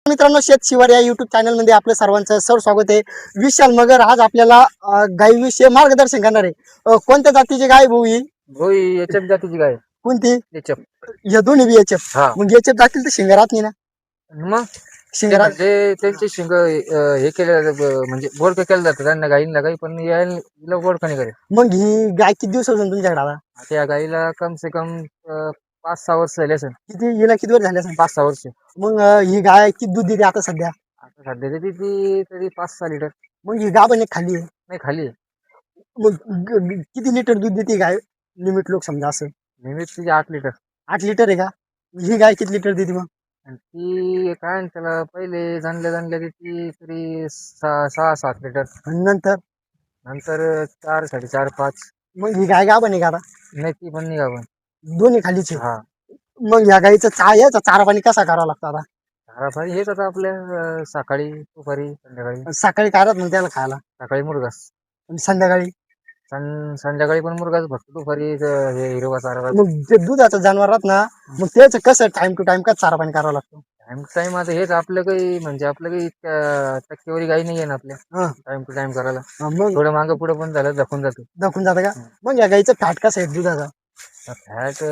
मित्रांनो, शेत शिवार या युट्यूब चॅनल मध्ये आपलं सर्वांचं स्वागत आहे. विशाल मगर आज आपल्याला गायीविषयी मार्गदर्शन करणार आहे. कोणत्या जातीची गाय भाऊ ही? होय एचएफ जातीची गाय. कोणती? एचएफ. या दोन्ही बी एचएफ. हा मग एचएफ जातील तर शिंगारात नाही ना? मग शिंगारात म्हणजे त्यांची शिंग हे केलं म्हणजे बोडकं केलं जातं त्यांना गाईंना काही पण यायला बोडकं नाही करे. मग ही गाय किती दिवसापासून तुमच्याकडे आला? आता या गाईला कम से कम 5-6 वर्ष झाले असेल. किती हिला किती वर्ष झाले असेल? 5-6 वर्ष. मग ही गाय किती दूध देते आता सध्या? आता सध्या देते ती तरी 5-6 लिटर. मग ही गाय पण एक खाली आहे. नाही खाली आहे. मग किती लिटर दूध देते गाय? लिमिट लोक समजा असं निमित्त तिची 8 लिटर. 8 लिटर आहे का? ही गाय किती लिटर देते मग? आणि ती काय आहे त्याला पहिले जाणल्या देते तरी 6-7 लिटर. आणि नंतर नंतर 4-4.5-5. मग ही गाय पण आहे का आता? नाही ती पण नाही गाभण. दोन्ही खालीचे. हा मग या गाईचं याचा चारा पाणी कसा करावा लागतो आता? चारा हेच आता आपल्या सकाळी दुपारी संध्याकाळी. सकाळी काय राहत मग त्याला खायला? सकाळी मुरगास. आणि संध्याकाळी? संध्याकाळी पण मुरगास फक्त दुपारी हे हिरवा चारा. मग ते दुधाचं जनावर राहत ना, मग त्याच कसं टाइम टू टाइम का चारा पाणी करावा लागतो? टाइम टू टाइम आता हेच आपलं काही म्हणजे आपलं काही इतक्या टक्केवारी गाई नाही आहे ना आपल्या हा. टाइम टू टाइम करायला. मग थोडं मागं पुढे पण झालं दाखवून जातो. दाखवून जातं का? मग या गाईचं फॅट कसं आहे दुधाचा? फॅट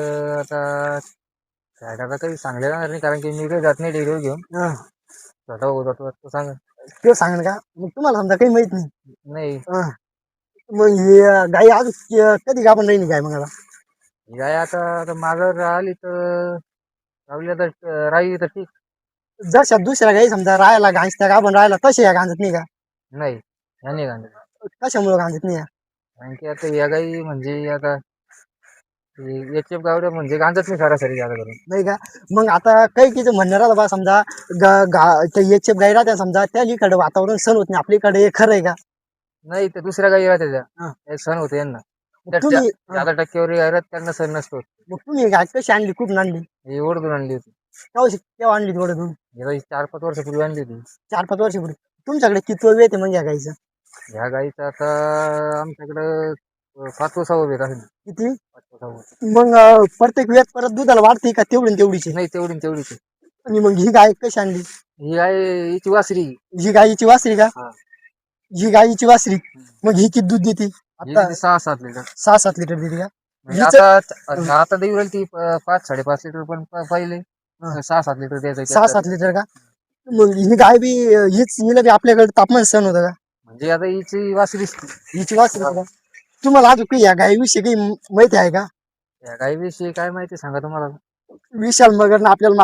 आता काही सांगले जाणार नाही कारण की मी काही जात नाही डेअरीवर घेऊन. हा. स्वतः होत जातो तो सांग. ते सांगेल का? मग तुम्हाला समजा काही माहित नाही. नाही हा. मग ही गाई आज कधी का पण राहील गाय मग आता? ही गाय आता मागं राहिली तर राहिली तर राहिली तर ठीक. जशा दुसऱ्या गाई समजा राहायला घांसत्या का पण राहायला तशी या घांजत नाही का? नाही ह्या नाही घालत. कशामुळे घांजत नाही या? कारण की आता या गाई म्हणजे आता एचएफ गावड्या म्हणजे गांजत नाही सरासरी जादा करून. नाही का? मग आता काही किती म्हणणार राहिलं बा समजा एचएफ गाई राहत्या समजा त्याकडे वातावरण सण होत नाही, आपल्याकडे हे खरं आहे का? नाही ते दुसऱ्या गाई राहते त्या हा. हे सण होते यांना. मग तुम्ही जादा टक्केवारी गाई राहत त्यांना सण नसतो. मग तुम्ही गाय कशी आणली? खूप आणली? ही ओढून आणली होती. केव्हा आणली थोडं? ही गाई 4-5 वर्षापूर्वी आणली होती. 4-5 वर्षापूर्वी. तुमच्याकडे किती वेळ येते म्हणजे या गाईचं? ह्या गाईचं आता आमच्याकडं 5-6 वेळ असेल. किती? 5-6. मग प्रत्येक वेळेत परत दुधाला वाढते का तेवढी न तेवढीची? नाही तेवढीच. आणि मग ही गाय कशी आणली? ही गाय हिची वासरी. ही गायीची वासरी का? हा. ही गायीची वासरी. मग ही किती दूध देते ही आता? 6-7 लिटर. 6-7 लिटर देते का? म्हणजे आता देऊ राहिली ती 5-5.5 लिटर पण पहिले 6-7 लिटर द्यायचं. 6-7 लिटर का? मग ही गाय बी हिला बी आपल्याकडे तापमान सहन होतं का? म्हणजे आता हिची वासरीच ती. हिची वासरी का? तुम्हाला अजून काही या गायीविषयी काही माहिती आहे का? या गाईविषयी काय माहिती सांगा तुम्हाला? विशाल मगरनं आपल्याला